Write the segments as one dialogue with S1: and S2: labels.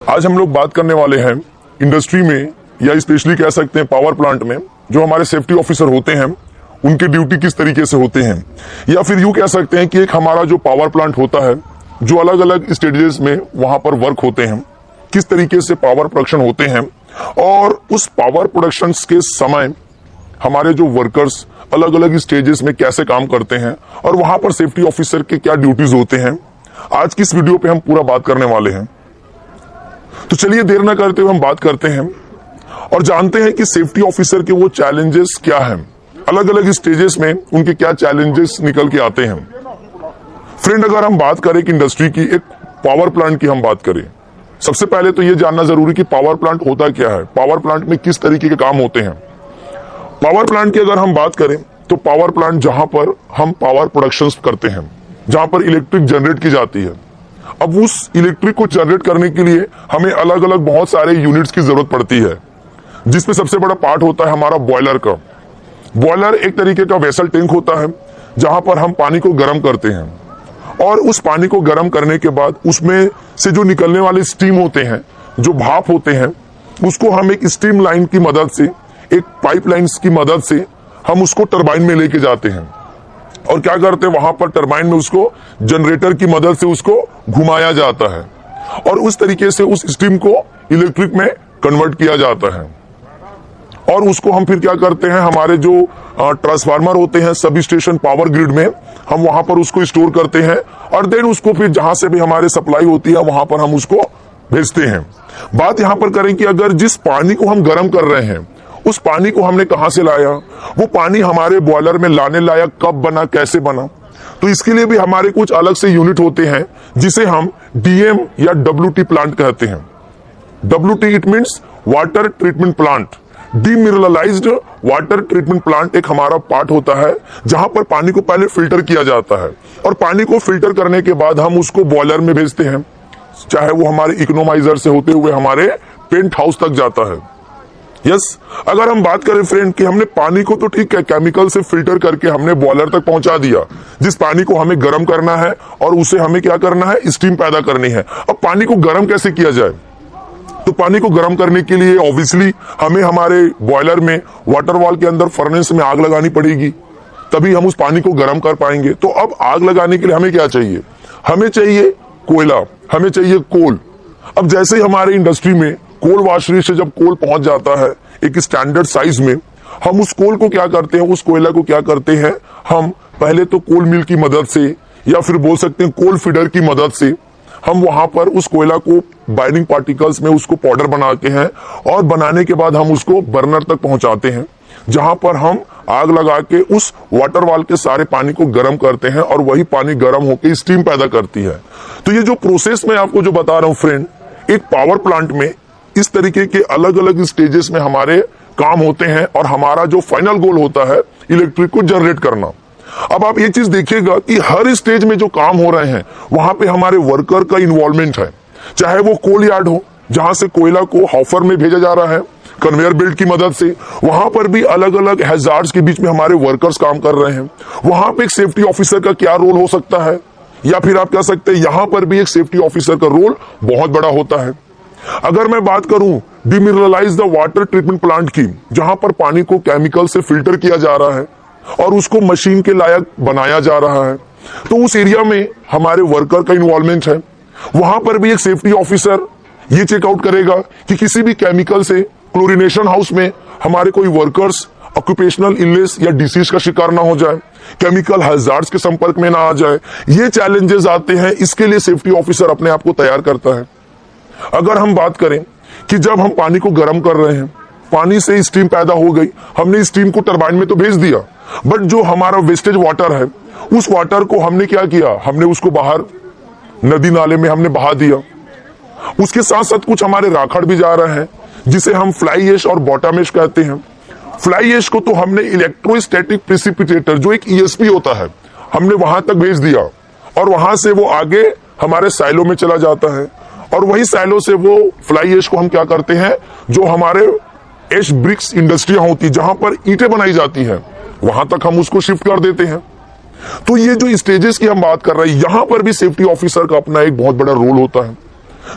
S1: आज हम लोग बात करने वाले हैं इंडस्ट्री में या स्पेशली कह सकते हैं पावर प्लांट में जो हमारे सेफ्टी ऑफिसर होते हैं उनके ड्यूटी किस तरीके से होते हैं, या फिर यूं कह सकते हैं कि एक हमारा जो पावर प्लांट होता है जो अलग अलग स्टेजेस में वहां पर वर्क होते हैं, किस तरीके से पावर प्रोडक्शन होते हैं और उस पावर प्रोडक्शन के समय हमारे जो वर्कर्स अलग अलग स्टेजेस में कैसे काम करते हैं और वहां पर सेफ्टी ऑफिसर के क्या ड्यूटीज होते हैं। आज की इस वीडियो पे हम पूरा बात करने वाले हैं, तो चलिए देर ना करते हुए हम बात करते हैं और जानते हैं कि सेफ्टी ऑफिसर के वो चैलेंजेस क्या हैं, अलग अलग स्टेजेस में उनके क्या चैलेंजेस निकल के आते हैं। फ्रेंड, अगर हम बात करें कि इंडस्ट्री की एक पावर प्लांट की हम बात करें, सबसे पहले तो ये जानना जरूरी कि पावर प्लांट होता क्या है, पावर प्लांट में किस तरीके के काम होते हैं। पावर प्लांट की अगर हम बात करें तो पावर प्लांट जहां पर हम पावर प्रोडक्शन करते हैं, जहां पर इलेक्ट्रिक जनरेट की जाती है। अब उस इलेक्ट्रिक को जनरेट करने के लिए हमें अलग अलग बहुत सारे यूनिट्स की जरूरत पड़ती है, जिसमें सबसे बड़ा पार्ट होता है हमारा बॉयलर का। बॉयलर एक तरीके का वेसल टैंक होता है जहां पर हम पानी को गर्म करते हैं और उस पानी को गर्म करने के बाद उसमें से जो निकलने वाले स्टीम होते हैं, जो भाप होते हैं, उसको हम एक स्टीम लाइन की मदद से, एक पाइपलाइन की मदद से हम उसको टरबाइन में लेके जाते हैं और क्या करते हैं वहां पर टरबाइन में उसको जनरेटर की मदद से उसको घुमाया जाता है और उस तरीके से उस स्टीम को इलेक्ट्रिक में कन्वर्ट किया जाता है। और उसको हम फिर क्या करते हैं, हमारे जो ट्रांसफार्मर होते हैं सब स्टेशन पावर ग्रिड में, हम वहां पर उसको स्टोर करते हैं और देन उसको फिर जहां से भी हमारे सप्लाई होती है वहां पर हम उसको भेजते हैं। बात यहां पर करें कि अगर जिस पानी को हम गर्म कर रहे हैं उस पानी को हमने कहां से लाया, वो पानी हमारे बॉयलर में लाने लायक कब बना, कैसे बना, तो इसके लिए भी हमारे कुछ अलग से यूनिट होते हैं जिसे हम डीएम या डब्ल्यूटी प्लांट कहते हैं। WT it means water treatment plant, demineralized water treatment plant एक हमारा पार्ट होता है जहां पर पानी को पहले फिल्टर किया जाता है और पानी को फिल्टर करने के बाद हम उसको बॉयलर में भेजते हैं, चाहे वो हमारे इकोनोमाइजर से होते हुए हमारे पेंट हाउस तक जाता है। यस, अगर हम बात करें फ्रेंड कि हमने पानी को तो ठीक है केमिकल से फिल्टर करके हमने बॉयलर तक पहुंचा दिया, जिस पानी को हमें गर्म करना है और उसे हमें क्या करना है, स्टीम पैदा करनी है। अब पानी को गर्म कैसे किया जाए, तो पानी को गर्म करने के लिए ऑब्वियसली हमें हमारे बॉयलर में वाटर वॉल के अंदर फर्नेस में आग लगानी पड़ेगी, तभी हम उस पानी को गर्म कर पाएंगे। तो अब आग लगाने के लिए हमें क्या चाहिए, हमें चाहिए कोयला, हमें चाहिए कोल। अब जैसे ही हमारे इंडस्ट्री में कोल वाशरी से जब कोल पहुंच जाता है एक स्टैंडर्ड साइज में, हम उस कोल को क्या करते हैं, उस कोयला को क्या करते हैं, हम पहले तो कोल मिल की मदद से या फिर बोल सकते हैं कोल फीडर की मदद से हम वहां पर उस कोयला को बाइंडिंग पार्टिकल्स में उसको पाउडर बनाते हैं और बनाने के बाद हम उसको बर्नर तक पहुंचाते हैं, जहां पर हम आग लगा के उस वाटर वॉल के सारे पानी को गर्म करते हैं और वही पानी गर्म होकर स्टीम पैदा करती है। तो ये जो प्रोसेस मैं आपको जो बता रहा हूं फ्रेंड, एक पावर प्लांट में इस तरीके के अलग अलग स्टेजेस में हमारे काम होते हैं और हमारा जो फाइनल गोल होता है इलेक्ट्रिक को जनरेट करना। अब आप ये चीज देखिएगा कि हर स्टेज में जो काम हो रहे हैं वहां पे हमारे वर्कर का इन्वॉल्वमेंट है, चाहे वो कोल यार्ड हो जहां से कोयला को हॉफर में भेजा जा रहा है कन्वेयर बेल्ट की मदद से, वहां पर भी अलग अलग हैजार्ड्स के बीच में हमारे वर्कर्स काम कर रहे हैं। वहां पे एक सेफ्टी ऑफिसर का क्या रोल हो सकता है, या फिर आप कह सकते हैं यहां पर भी एक सेफ्टी ऑफिसर का रोल बहुत बड़ा होता है। अगर मैं बात करूं demineralise the water treatment plant की, जहां पर पानी को केमिकल से फिल्टर किया जा रहा है और उसको मशीन के लायक बनाया जा रहा है, तो उस एरिया में हमारे वर्कर का इन्वॉल्वमेंट है। वहां पर भी एक सेफ्टी ऑफिसर ये चेकआउट करेगा कि किसी भी केमिकल से क्लोरिनेशन हाउस में हमारे कोई वर्कर्स ऑक्यूपेशनल इलनेस या डिसीज का शिकार ना हो जाए, केमिकल हैजार्ड्स के संपर्क में ना आ जाए। ये चैलेंजेस आते हैं, इसके लिए सेफ्टी ऑफिसर अपने आप को तैयार करता है। अगर हम बात करें कि जब हम पानी को गर्म कर रहे हैं, पानी से स्टीम पैदा हो गई, हमने स्टीम को टरबाइन में तो भेज दिया, बट जो हमारा वेस्टेज वाटर है उस वाटर को हमने क्या किया, हमने उसको बाहर नदी नाले में हमने बहा दिया। उसके साथ साथ कुछ हमारे राखड़ भी जा रहे हैं जिसे हम फ्लाई ऐश और बॉटम ऐश कहते हैं। फ्लाई ऐश को तो हमने इलेक्ट्रोस्टैटिक प्रेसिपिटेटर जो एक ईएसपी होता है हमने वहां तक भेज दिया और वहां से वो आगे हमारे साइलो में चला जाता है और वही साइलो से वो फ्लाई ऐश को हम क्या करते हैं, जो हमारे ऐश ब्रिक्स इंडस्ट्रियां होती जहां पर ईंटें बनाई जाती हैं वहां तक हम उसको शिफ्ट कर देते हैं। तो ये जो स्टेजेस की हम बात कर रहे हैं, यहां पर भी सेफ्टी ऑफिसर का अपना एक बहुत बड़ा रोल होता है।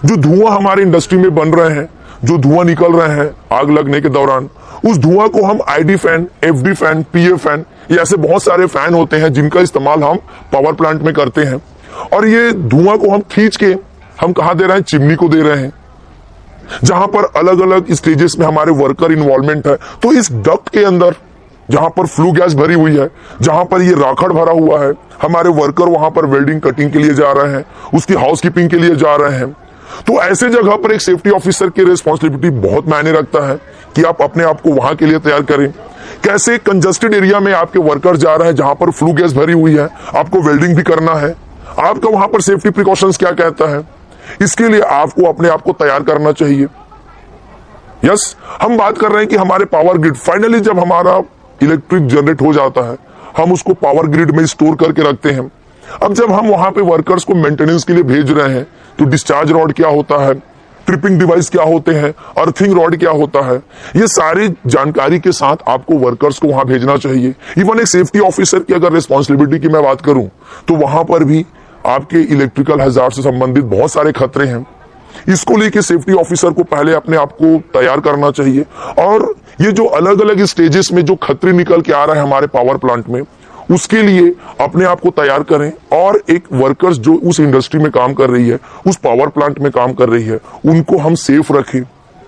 S1: जो धुआं हमारे इंडस्ट्री में बन रहे हैं, जो धुआं निकल रहे हैं आग लगने के दौरान, उस धुआं को हम आईडी फैन, एफडी फैन, पीए फैन, ये ऐसे बहुत सारे फैन होते हैं जिनका इस्तेमाल हम पावर प्लांट में करते हैं। और ये धुआं को हम खींच के हम कहां दे रहे हैं? चिमनी को दे रहे हैं, जहां पर अलग अलग स्टेजेस में हमारे वर्कर इन्वॉल्वमेंट है। तो इस डक्ट के अंदर जहां पर फ्लू गैस भरी हुई है, जहां पर ये राखड़ भरा हुआ है, हमारे वर्कर वहां पर वेल्डिंग कटिंग के लिए जा रहे हैं, उसकी हाउसकीपिंग के लिए जा रहे हैं। तो ऐसे जगह पर एक सेफ्टी ऑफिसर की रिस्पॉन्सिबिलिटी बहुत मायने रखता है कि आप अपने आप को वहां के लिए तैयार करें। कैसे कंजस्टेड एरिया में आपके वर्कर जा रहे हैं जहां पर फ्लू गैस भरी हुई है, आपको वेल्डिंग भी करना है, आपका वहां पर सेफ्टी प्रिकॉशंस क्या कहता है, इसके लिए आपको अपने आप को तैयार करना चाहिए। यस, हम बात कर रहे हैं कि हमारे पावर ग्रिड फाइनली जब हमारा इलेक्ट्रिक जनरेट हो जाता है, हम उसको पावर ग्रिड में स्टोर करके रखते हैं। अब जब हम वहां पे वर्कर्स को मेंटेनेंस के लिए भेज रहे हैं, तो डिस्चार्ज रॉड क्या होता है, ट्रिपिंग डिवाइस क्या होते हैं, अर्थिंग रॉड क्या होता है, ये सारी जानकारी के साथ आपको वर्कर्स को वहां भेजना चाहिए। इवन एक सेफ्टी ऑफिसर की अगर रिस्पॉन्सिबिलिटी की मैं बात करूं, तो वहां पर भी आपके इलेक्ट्रिकल हैजार्ड से संबंधित बहुत सारे खतरे हैं। इसको लेके सेफ्टी ऑफिसर को पहले अपने आप को तैयार करना चाहिए। और ये जो अलग अलग स्टेजेस में जो खतरे निकल के आ रहे हैं हमारे पावर प्लांट में, उसके लिए अपने आप को तैयार करें। और एक वर्कर्स जो उस इंडस्ट्री में काम कर रही है, उस पावर प्लांट में काम कर रही है, उनको हम सेफ रखें।